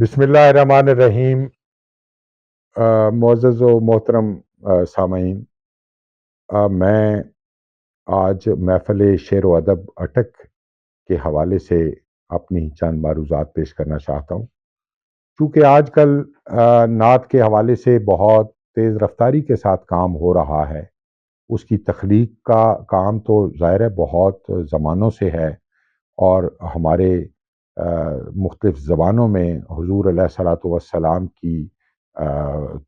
بسم اللہ الرحمن الرحیم۔ معزز و محترم سامعین، میں آج محفل شعر و ادب اٹک کے حوالے سے اپنی چند معروضات پیش کرنا چاہتا ہوں، کیونکہ آج کل نعت کے حوالے سے بہت تیز رفتاری کے ساتھ کام ہو رہا ہے۔ اس کی تخلیق کا کام تو ظاہر ہے بہت زمانوں سے ہے، اور ہمارے مختلف زبانوں میں حضور علیہ الصلاۃ والسلام کی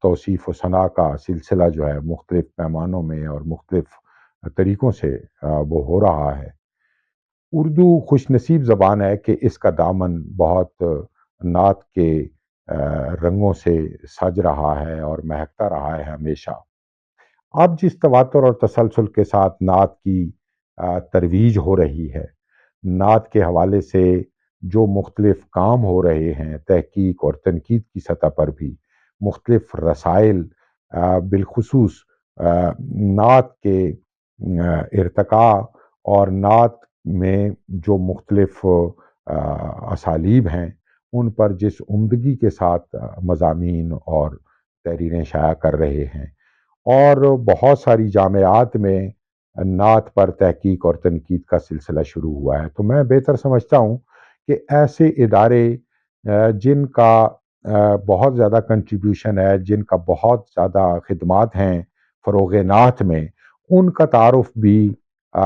توصیف و ثناء کا سلسلہ جو ہے مختلف پیمانوں میں اور مختلف طریقوں سے وہ ہو رہا ہے۔ اردو خوش نصیب زبان ہے کہ اس کا دامن بہت نعت کے رنگوں سے سج رہا ہے اور مہکتا رہا ہے ہمیشہ۔ اب جس تواتر اور تسلسل کے ساتھ نعت کی ترویج ہو رہی ہے، نعت کے حوالے سے جو مختلف کام ہو رہے ہیں تحقیق اور تنقید کی سطح پر بھی، مختلف رسائل بالخصوص نعت کے ارتقاء اور نعت میں جو مختلف اسالیب ہیں ان پر جس عمدگی کے ساتھ مضامین اور تحریریں شائع کر رہے ہیں، اور بہت ساری جامعات میں نعت پر تحقیق اور تنقید کا سلسلہ شروع ہوا ہے، تو میں بہتر سمجھتا ہوں کہ ایسے ادارے جن کا بہت زیادہ کنٹریبیوشن ہے، جن کا بہت زیادہ خدمات ہیں فروغ نعت میں، ان کا تعارف بھی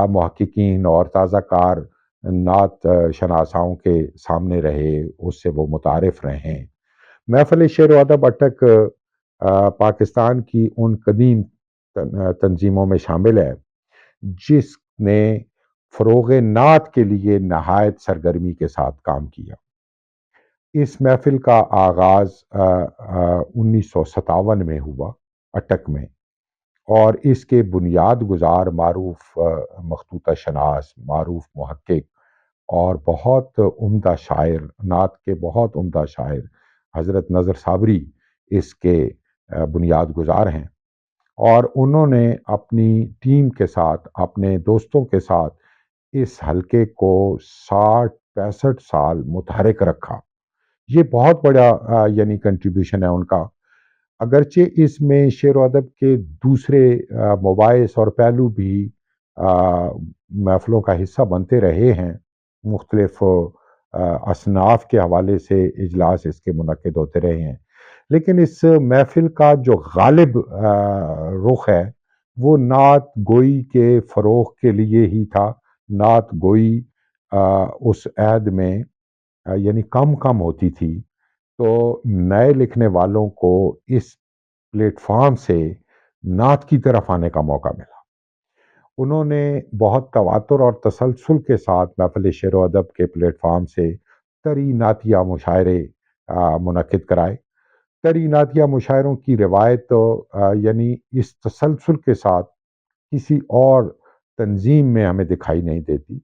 محققین اور تازہ کار نعت شناساؤں کے سامنے رہے، اس سے وہ متعارف رہیں۔ محفل شعر و ادب اٹک پاکستان کی ان قدیم تنظیموں میں شامل ہے جس نے فروغ نعت کے لیے نہایت سرگرمی کے ساتھ کام کیا۔ اس محفل کا آغاز 1957 میں ہوا اٹک میں، اور اس کے بنیاد گزار معروف مخطوطہ شناس، معروف محقق اور بہت عمدہ شاعر، نعت کے بہت عمدہ شاعر حضرت نذر صابری اس کے بنیاد گزار ہیں، اور انہوں نے اپنی ٹیم کے ساتھ، اپنے دوستوں کے ساتھ اس حلقے کو 60-65 سال متحرک رکھا۔ یہ بہت بڑا یعنی کنٹریبیوشن ہے ان کا، اگرچہ اس میں شعر و ادب کے دوسرے مباحث اور پہلو بھی محفلوں کا حصہ بنتے رہے ہیں۔ مختلف اصناف کے حوالے سے اجلاس اس کے منعقد ہوتے رہے ہیں، لیکن اس محفل کا جو غالب رخ ہے وہ نعت گوئی کے فروغ کے لیے ہی تھا۔ نعت گوئی اس عہد میں یعنی کم ہوتی تھی، تو نئے لکھنے والوں کو اس پلیٹ فارم سے نعت کی طرف آنے کا موقع ملا۔ انہوں نے بہت تواتر اور تسلسل کے ساتھ محفل شعر و ادب کے پلیٹ فارم سے طری نعتیہ مشاعرے منعقد کرائے۔ طری نعتیہ مشاعروں کی روایت یعنی اس تسلسل کے ساتھ کسی اور تنظیم میں ہمیں دکھائی نہیں دیتی۔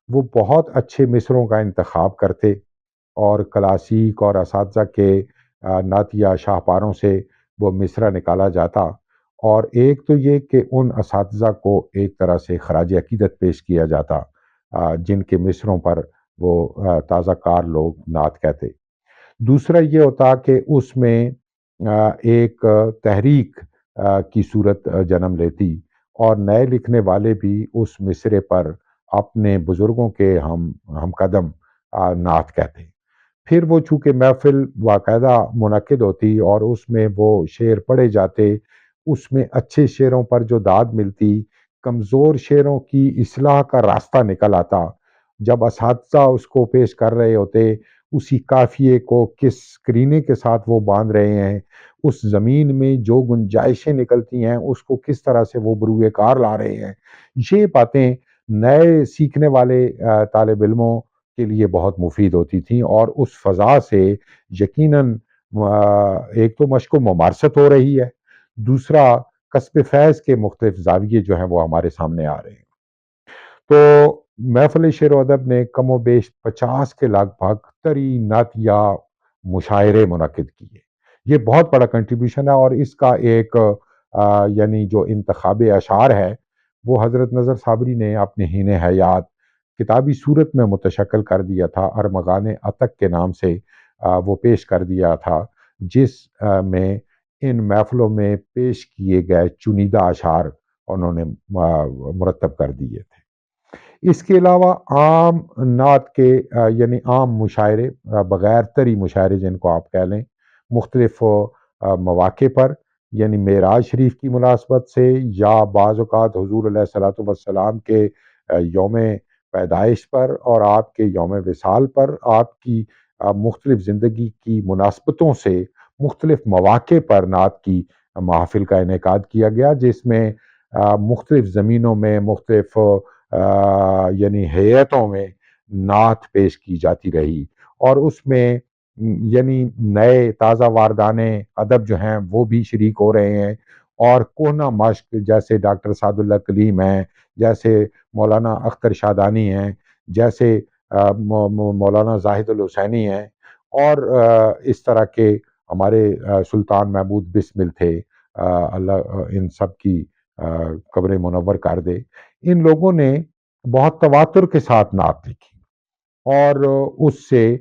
وہ بہت اچھے مصروں کا انتخاب کرتے، اور کلاسیک اور اساتذہ کے نعتیہ شاہپاروں سے وہ مصرع نکالا جاتا، اور ایک تو یہ کہ ان اساتذہ کو ایک طرح سے خراج عقیدت پیش کیا جاتا جن کے مصروں پر وہ تازہ کار لوگ نعت کہتے۔ دوسرا یہ ہوتا کہ اس میں ایک تحریک کی صورت جنم لیتی، اور نئے لکھنے والے بھی اس مصرے پر اپنے بزرگوں کے ہم قدم نعت کہتے۔ پھر وہ چونکہ محفل باقاعدہ منعقد ہوتی اور اس میں وہ شعر پڑھے جاتے، اس میں اچھے شعروں پر جو داد ملتی، کمزور شعروں کی اصلاح کا راستہ نکل آتا۔ جب اساتذہ اس کو پیش کر رہے ہوتے، اسی قافیے کو کس قرینے کے ساتھ وہ باندھ رہے ہیں، اس زمین میں جو گنجائشیں نکلتی ہیں اس کو کس طرح سے وہ بروئے کار لا رہے ہیں، یہ باتیں نئے سیکھنے والے طالب علموں کے لیے بہت مفید ہوتی تھیں، اور اس فضا سے یقیناً ایک تو مشق و ممارست ہو رہی ہے، دوسرا کسب فیض کے مختلف زاویے جو ہیں وہ ہمارے سامنے آ رہے ہیں۔ تو محفل شعر و ادب نے کم و بیش 50 کے لگ بھگ طری نعتیہ مشاعرے منعقد کیے۔ یہ بہت بڑا کنٹریبیوشن ہے، اور اس کا ایک یعنی جو انتخاب اشعار ہے وہ حضرت نذر صابری نے اپنے حین حیات کتابی صورت میں متشکل کر دیا تھا، ارمغان عتک کے نام سے۔ وہ پیش کر دیا تھا، جس میں ان محفلوں میں پیش کیے گئے چنیدہ اشعار انہوں نے مرتب کر دیے تھے۔ اس کے علاوہ عام نعت کے یعنی عام مشاعرے، بغیر طری مشاعرے جن کو آپ کہہ لیں، مختلف مواقع پر، یعنی معراج شریف کی مناسبت سے یا بعض اوقات حضور علیہ الصلوۃ والسلام کے یوم پیدائش پر اور آپ کے یوم وصال پر، آپ کی مختلف زندگی کی مناسبتوں سے مختلف مواقع پر نعت کی محافل کا انعقاد کیا گیا، جس میں مختلف زمینوں میں، مختلف یعنی ہیئتوں میں نعت پیش کی جاتی رہی، اور اس میں یعنی نئے تازہ واردانے ادب جو ہیں وہ بھی شریک ہو رہے ہیں، اور کونا مشق جیسے ڈاکٹر سعد اللہ کلیم ہیں، جیسے مولانا اختر شادانی ہیں، جیسے مولانا زاہد الحسینی ہیں، اور اس طرح کے ہمارے سلطان محمود بسمل تھے، اللہ ان سب کی قبر منور کر دے۔ ان لوگوں نے بہت تواتر کے ساتھ نعت لکھی، اور اس سے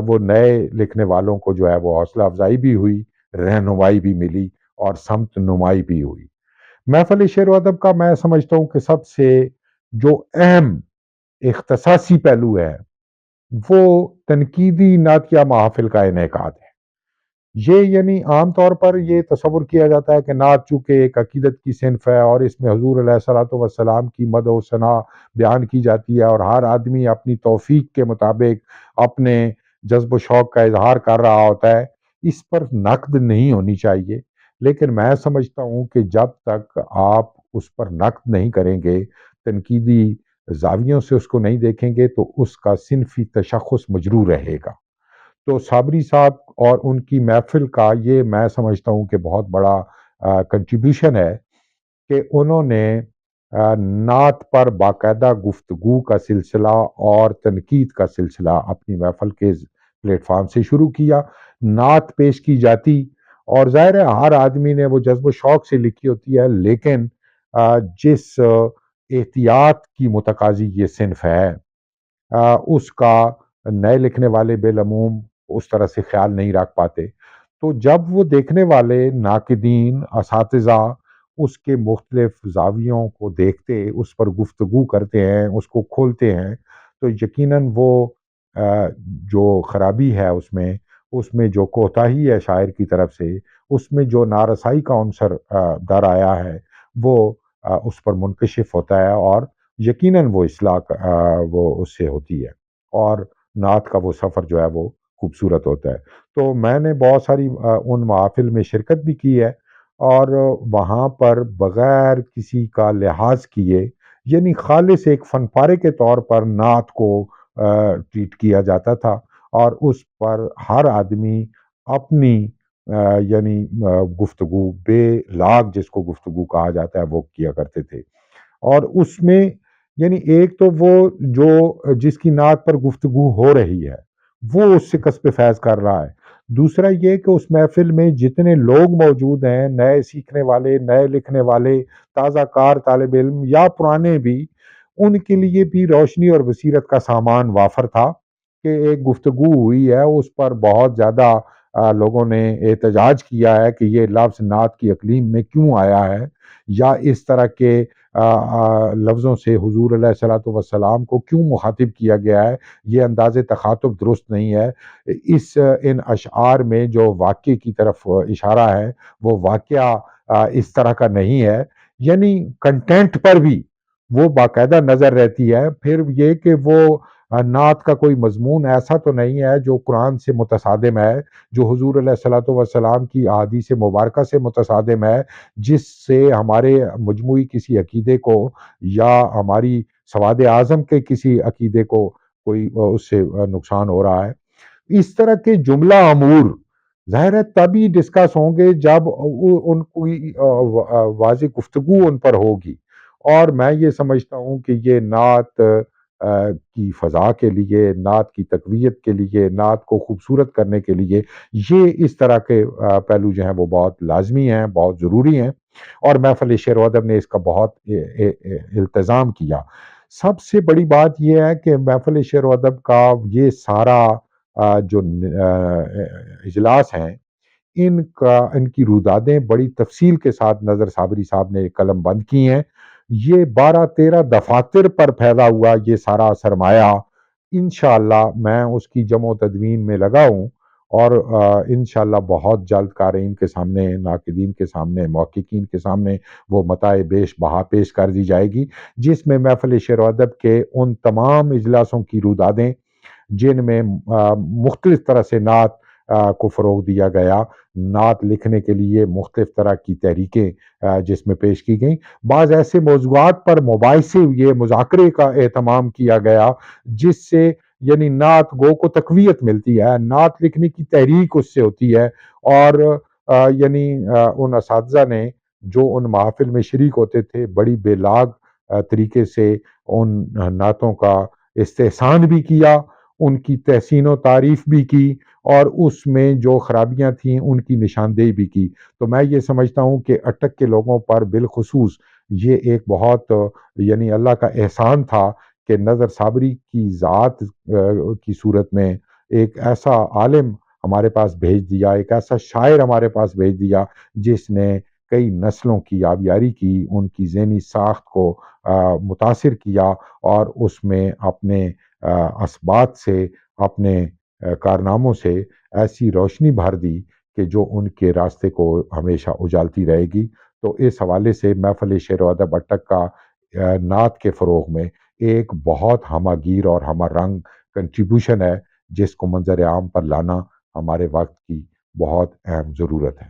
وہ نئے لکھنے والوں کو جو ہے وہ حوصلہ افزائی بھی ہوئی، رہنمائی بھی ملی، اور سمت نمائی بھی ہوئی۔ محفل شعر و ادب کا میں سمجھتا ہوں کہ سب سے جو اہم اختصاصی پہلو ہے وہ تنقیدی نعتیہ محافل کا انعقاد ہے۔ یہ یعنی عام طور پر یہ تصور کیا جاتا ہے کہ نعت چونکہ ایک عقیدت کی صنف ہے اور اس میں حضور علیہ الصلوۃ والسلام کی مدح و ثنا بیان کی جاتی ہے، اور ہر آدمی اپنی توفیق کے مطابق اپنے جذب و شوق کا اظہار کر رہا ہوتا ہے، اس پر نقد نہیں ہونی چاہیے۔ لیکن میں سمجھتا ہوں کہ جب تک آپ اس پر نقد نہیں کریں گے، تنقیدی زاویوں سے اس کو نہیں دیکھیں گے، تو اس کا صنفی تشخص مجروح رہے گا۔ تو صابری صاحب اور ان کی محفل کا یہ میں سمجھتا ہوں کہ بہت بڑا کنٹریبیوشن ہے کہ انہوں نے نعت پر باقاعدہ گفتگو کا سلسلہ اور تنقید کا سلسلہ اپنی محفل کے پلیٹ فارم سے شروع کیا۔ نعت پیش کی جاتی، اور ظاہر ہے ہر آدمی نے وہ جذب و شوق سے لکھی ہوتی ہے، لیکن جس احتیاط کی متقاضی یہ صنف ہے، اس کا نئے لکھنے والے بالعموم اس طرح سے خیال نہیں رکھ پاتے۔ تو جب وہ دیکھنے والے ناقدین، اساتذہ اس کے مختلف زاویوں کو دیکھتے، اس پر گفتگو کرتے ہیں، اس کو کھولتے ہیں، تو یقیناً وہ جو خرابی ہے اس میں جو کوتاہی ہے شاعر کی طرف سے، اس میں جو نارسائی کا عنصر در آیا ہے، وہ اس پر منکشف ہوتا ہے، اور یقیناً وہ اصلاح وہ اس سے ہوتی ہے، اور نعت کا وہ سفر جو ہے وہ خوبصورت ہوتا ہے۔ تو میں نے بہت ساری ان محافل میں شرکت بھی کی ہے، اور وہاں پر بغیر کسی کا لحاظ کیے، یعنی خالص ایک فن پارے کے طور پر نعت کو ٹریٹ کیا جاتا تھا، اور اس پر ہر آدمی اپنی یعنی گفتگو بے لاگ جس کو گفتگو کہا جاتا ہے وہ کیا کرتے تھے۔ اور اس میں یعنی ایک تو وہ جو جس کی نعت پر گفتگو ہو رہی ہے وہ اس سے کسب فیض کر رہا ہے، دوسرا یہ کہ اس محفل میں جتنے لوگ موجود ہیں، نئے سیکھنے والے، نئے لکھنے والے، تازہ کار طالب علم یا پرانے بھی، ان کے لیے بھی روشنی اور بصیرت کا سامان وافر تھا کہ ایک گفتگو ہوئی ہے، اس پر بہت زیادہ لوگوں نے احتجاج کیا ہے کہ یہ لفظ نعت کی اقلیم میں کیوں آیا ہے، یا اس طرح کے لفظوں سے حضور علیہ الصلوۃ والسلام کو کیوں مخاطب کیا گیا ہے، یہ انداز تخاطب درست نہیں ہے۔ ان اشعار میں جو واقعے کی طرف اشارہ ہے وہ واقعہ اس طرح کا نہیں ہے، یعنی کنٹینٹ پر بھی وہ باقاعدہ نظر رہتی ہے۔ پھر یہ کہ وہ نعت کا کوئی مضمون ایسا تو نہیں ہے جو قرآن سے متصادم ہے، جو حضور علیہ الصلوۃ والسلام کی احادیث مبارکہ سے متصادم ہے، جس سے ہمارے مجموعی کسی عقیدے کو یا ہماری سواد اعظم کے کسی عقیدے کو کوئی اس سے نقصان ہو رہا ہے۔ اس طرح کے جملہ امور ظاہر ہے تبھی ڈسکس ہوں گے جب ان کوئی واضح گفتگو ان پر ہوگی، اور میں یہ سمجھتا ہوں کہ یہ نعت کی فضا کے لیے، نعت کی تقویت کے لیے، نعت کو خوبصورت کرنے کے لیے یہ اس طرح کے پہلو جو ہیں وہ بہت لازمی ہیں، بہت ضروری ہیں، اور محفل شعر و ادب نے اس کا بہت التزام کیا۔ سب سے بڑی بات یہ ہے کہ محفل شعر و ادب کا یہ سارا جو اجلاس ہیں، ان کی رودادیں بڑی تفصیل کے ساتھ نظر صابری صاحب نے قلم بند کی ہیں۔ یہ 12-13 دفاتر پر پھیلا ہوا یہ سارا سرمایہ، انشاءاللہ میں اس کی جمع و تدوین میں لگا ہوں، اور انشاءاللہ بہت جلد قارئین کے سامنے، ناقدین کے سامنے، محققین کے سامنے وہ متاع بیش بہا پیش کر دی جائے گی، جس میں محفل شعر و ادب کے ان تمام اجلاسوں کی رودادیں جن میں مختلف طرح سے نعت کو فروغ دیا گیا، نعت لکھنے کے لیے مختلف طرح کی تحریکیں جس میں پیش کی گئیں، بعض ایسے موضوعات پر مباحثے ہوئے، مذاکرے کا اہتمام کیا گیا، جس سے یعنی نعت گو کو تقویت ملتی ہے، نعت لکھنے کی تحریک اس سے ہوتی ہے، اور یعنی ان اساتذہ نے جو ان محافل میں شریک ہوتے تھے بڑی بے لاگ طریقے سے ان نعتوں کا استحسان بھی کیا، ان کی تحسین و تعریف بھی کی، اور اس میں جو خرابیاں تھیں ان کی نشاندہی بھی کی۔ تو میں یہ سمجھتا ہوں کہ اٹک کے لوگوں پر بالخصوص یہ ایک بہت یعنی اللہ کا احسان تھا کہ نظر صابری کی ذات کی صورت میں ایک ایسا عالم ہمارے پاس بھیج دیا، ایک ایسا شاعر ہمارے پاس بھیج دیا، جس نے کئی نسلوں کی آبیاری کی، ان کی ذہنی ساخت کو متاثر کیا، اور اس میں اپنے اسبات سے، اپنے کارناموں سے ایسی روشنی بھر دی کہ جو ان کے راستے کو ہمیشہ اجالتی رہے گی۔ تو اس حوالے سے محفل شعر و ادب اٹک کا نعت کے فروغ میں ایک بہت ہمہ گیر اور ہمہ رنگ کنٹریبیوشن ہے، جس کو منظر عام پر لانا ہمارے وقت کی بہت اہم ضرورت ہے۔